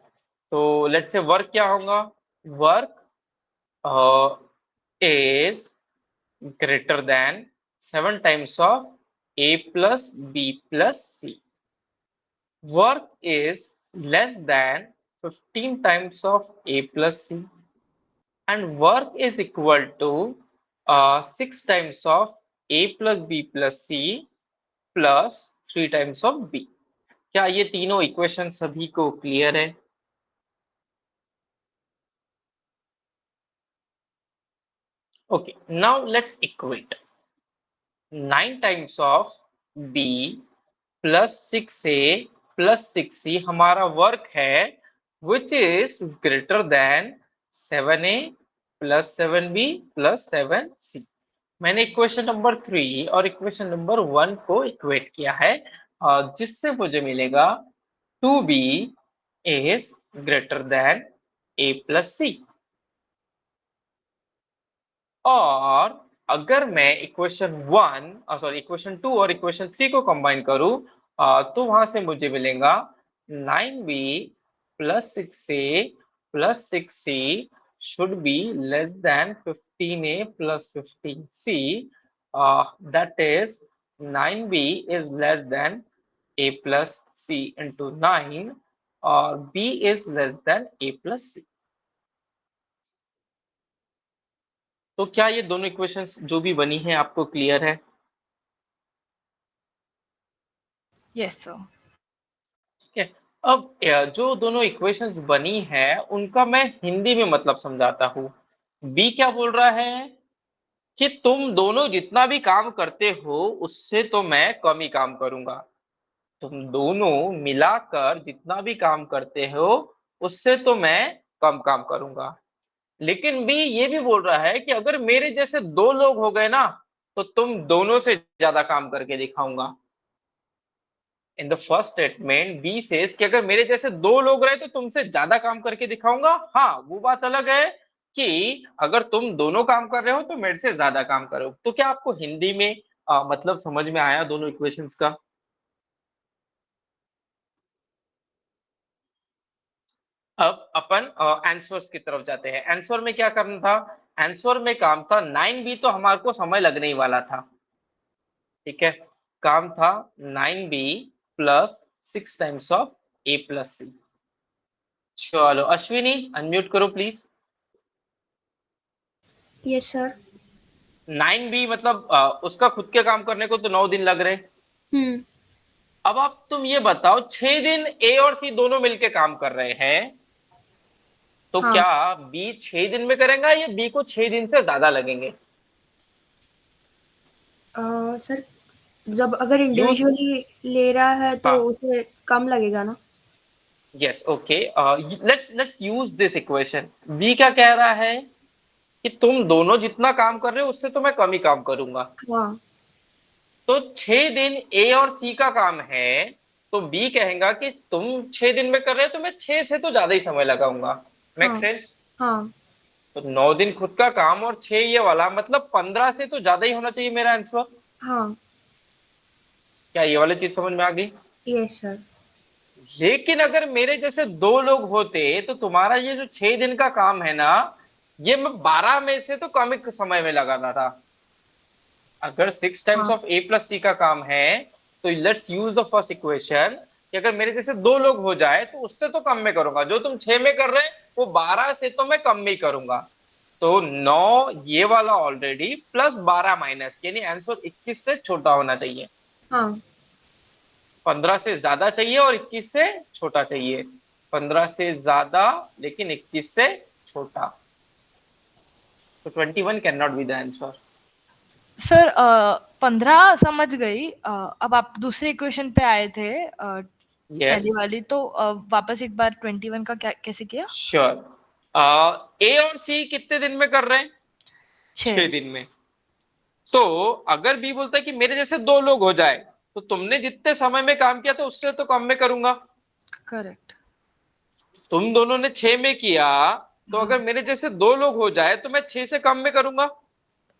तो लेट्स से वर्क क्या होगा। Work is greater then 7 times of a plus b plus c। Work is less than 15 times of A plus C, and work is equal to 6 times of A plus B plus C plus 3 times of B। क्या ये तीनों equation सभी को clear है? Okay, now let's equate 9 times of B plus 6A plus 6C हमारा work है, which is greater then 7A plus 7B plus 7C। मैंने equation number 3 और इक्वेशन नंबर 1 को इक्वेट किया है, जिससे मुझे मिलेगा 2B is greater then A plus C। और अगर मैं इक्वेशन 2 और इक्वेशन 3 को कंबाइन करूं, तो वहां से मुझे मिलेगा 9b plus 6a plus 6c should be less than 15a plus 15c। That is 9b is less than a plus c into 9, और b is less than a plus c। तो क्या ये दोनों इक्वेशंस जो भी बनी है आपको क्लियर है? Yes sir. ठीक है। अब जो दोनों इक्वेशंस बनी है उनका मैं हिंदी में मतलब समझाता हूँ। बी क्या बोल रहा है कि तुम दोनों जितना भी काम करते हो उससे तो मैं कम ही काम करूंगा। तुम दोनों मिलाकर जितना भी काम करते हो उससे तो मैं कम काम करूंगा। लेकिन बी ये भी बोल रहा है कि अगर मेरे जैसे दो लोग हो गए ना तो तुम दोनों से ज्यादा काम करके दिखाऊंगा। In the first statement B says कि अगर मेरे जैसे दो लोग रहे तो तुमसे ज्यादा काम करके दिखाऊंगा। हाँ, वो बात अलग है कि अगर तुम दोनों काम कर रहे हो तो मेरे से ज्यादा काम करो। तो क्या आपको हिंदी में मतलब समझ में आया दोनों इक्वेशंस का? अब अपन आंसर्स की तरफ जाते हैं। आंसर में क्या करना था? आंसर में काम था 9b, तो हमारे को समय लगने ही वाला था। ठीक है, काम था 9b plus 6 times of a plus c। चलो अश्विनी अनम्यूट करो प्लीज। Yes sir. 9b मतलब उसका खुद के काम करने को तो 9 दिन लग रहे। हम्म। अब आप तुम ये बताओ 6 दिन a और c दोनों मिलके काम कर रहे हैं तो हाँ। क्या b 6 दिन में करेगा या b को 6 दिन से ज्यादा लगेंगे? सर जब अगर यूज इंडिविजुअली ले रहा है तो हाँ, उसे कम लगेगा ना। Yes okay, let's use this equation. b क्या कह रहा है कि तुम दोनों जितना काम कर रहे हो उससे तो मैं कम ही काम करूंगा। हाँ। तो 6 दिन ए और सी का काम है तो बी कहेगा कि तुम 6 दिन में कर रहे हो तो मैं 6 से तो ज्यादा ही समय लगाऊंगा। मेक हाँ। सेंस? हाँ। तो 9 दिन खुद का काम और 6 ये वाला, मतलब 15 से तो ज्यादा ही होना चाहिए मेरा आंसर। हाँ। क्या ये वाली चीज समझ में आ गई? Yes sir. लेकिन अगर मेरे जैसे दो लोग होते तो तुम्हारा ये जो 6 दिन का काम है ना, ये मैं 12 में से तो कम ही समय में लगाना था। अगर 6 टाइम्स हाँ। ऑफ a प्लस सी का काम है तो let's use the first equation कि अगर मेरे जैसे दो लोग हो जाए तो उससे तो कम में करूंगा। जो तुम 6 में कर रहे हैं वो 12 से तो मैं कम में ही करूंगा। तो 9 ये वाला ऑलरेडी प्लस 12 माइनस, यानी आंसर 21 से छोटा होना चाहिए। हाँ। 15 से ज्यादा चाहिए और 21 से छोटा चाहिए। 15 से ज्यादा लेकिन 21 से छोटा। तो 21 can not be the answer. Sir 15 समझ गई। अब आप दूसरे इक्वेशन पे आए थे पहली यस वाली, तो वापस एक बार 21 का क्या कैसे किया? श्योर। ए और सी कितने दिन में कर रहे हैं? 6 6। दिन में। तो अगर बी बोलता है कि मेरे जैसे दो लोग हो जाए तो तुमने जितने समय में काम किया तो उससे तो कम में करूंगा। करेक्ट। तुम दोनों ने 6 में किया तो हाँ। अगर मेरे जैसे दो लोग हो जाए तो मैं 6 से कम में करूंगा।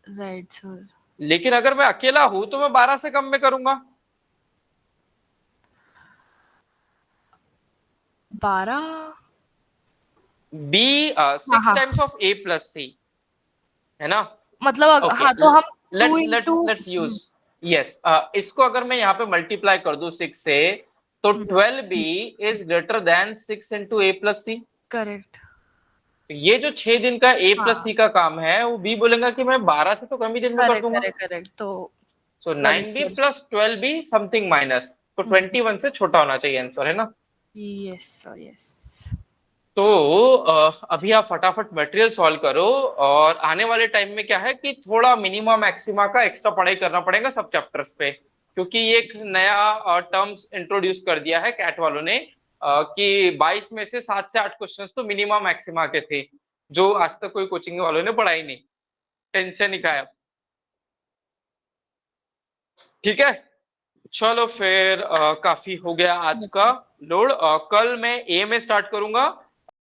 Right sir. लेकिन अगर मैं अकेला हूं तो मैं 12 से कम में करूंगा। 12। बी हाँ 6 हाँ, times of A plus C, है ना? मतलब ओके, हाँ तो हम to let's into let's use yes. इसको अगर मैं यहाँ पे मल्टीप्लाई कर दूं 6 से तो 12b is greater than 6 into A plus C. Correct. तो ये जो 6 दिन का ए प्लस हाँ, सी का काम है वो बी बोलेगा कि मैं 12 से तो कम ही दिन में कर करेक्ट दूंगा। करेक्ट करेक्ट, तो so correct 9b sir. Plus 12b something minus, तो 21 से छोटा होना चाहिए आंसर, है ना? Yes sir yes. तो अभी आप फटाफट मटेरियल सॉल्व करो। और आने वाले टाइम में क्या है कि थोड़ा मिनिमा मैक्सिमा का एक्स्ट्रा पढ़ाई करना पड़ेगा सब चैप्टर्स पे, क्योंकि ये एक नया टर्म्स इंट्रोड्यूस कर दिया है कैट वालों ने कि 22 में से 7 से 8 क्वेश्चंस तो मिनिमा मैक्सिमा के थे जो आज तक कोई कोचिंग वालों ने पढ़ाई नहीं। टेंशन ही खाया। ठीक है, चलो फिर काफी हो गया आज का लोड। कल मैं ए में स्टार्ट करूंगा